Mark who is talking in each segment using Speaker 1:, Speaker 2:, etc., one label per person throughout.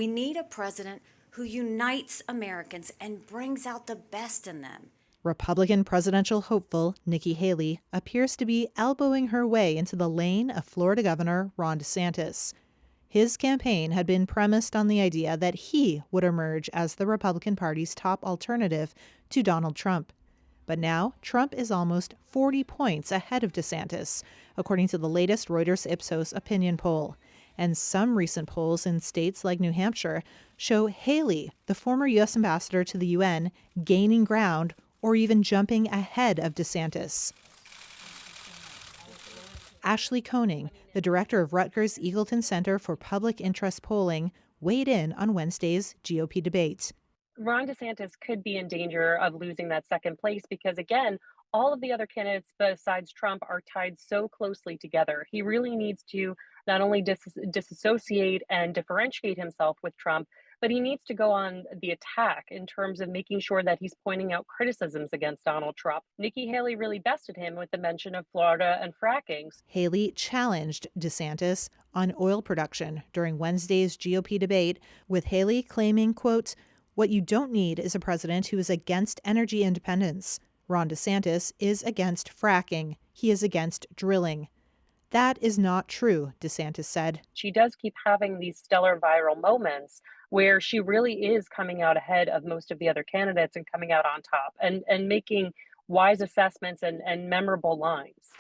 Speaker 1: We need a president who unites Americans and brings out the best in them.
Speaker 2: Republican presidential hopeful Nikki Haley appears to be elbowing her way into the lane of Florida Governor Ron DeSantis. His campaign had been premised on the idea that he would emerge as the Republican Party's top alternative to Donald Trump. But now, Trump is almost 40 points ahead of DeSantis, according to the latest Reuters Ipsos opinion poll. And some recent polls in states like New Hampshire show Haley, the former U.S. ambassador to the UN, gaining ground or even jumping ahead of DeSantis. Ashley Koenig, the director of Rutgers Eagleton Center for Public Interest Polling, weighed in on Wednesday's GOP debate.
Speaker 3: Ron DeSantis could be in danger of losing that second place because, again, all of the other candidates besides Trump are tied so closely together. He really needs to not only disassociate and differentiate himself with Trump, but he needs to go on the attack in terms of making sure that he's pointing out criticisms against Donald Trump. Nikki Haley really bested him with the mention of Florida and fracking.
Speaker 2: Haley challenged DeSantis on oil production during Wednesday's GOP debate, with Haley claiming, quote, "What you don't need is a president who is against energy independence. Ron DeSantis is against fracking. He is against drilling." That is not true, DeSantis said.
Speaker 3: She does keep having these stellar viral moments where she really is coming out ahead of most of the other candidates and coming out on top and making wise assessments and memorable lines.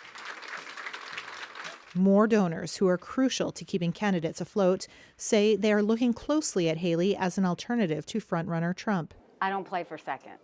Speaker 2: More donors who are crucial to keeping candidates afloat say they are looking closely at Haley as an alternative to frontrunner Trump.
Speaker 4: I don't play for second.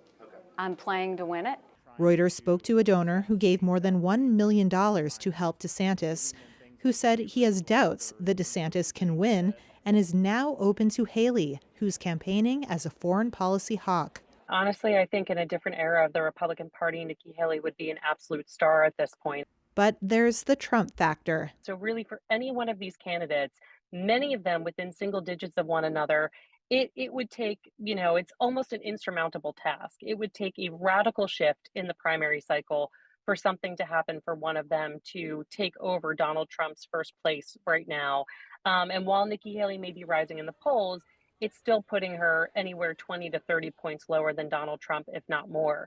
Speaker 4: I'm playing to win it.
Speaker 2: Reuters spoke to a donor who gave more than $1 million to help DeSantis, who said he has doubts that DeSantis can win and is now open to Haley, who's campaigning as a foreign policy hawk.
Speaker 3: Honestly, I think in a different era of the Republican Party, Nikki Haley would be an absolute star at this point.
Speaker 2: But there's the Trump factor.
Speaker 3: So really, for any one of these candidates, many of them within single digits of one another, it would take, it's almost an insurmountable task. It would take a radical shift in the primary cycle for something to happen for one of them to take over Donald Trump's first place right now. And while Nikki Haley may be rising in the polls, it's still putting her anywhere 20 to 30 points lower than Donald Trump, if not more.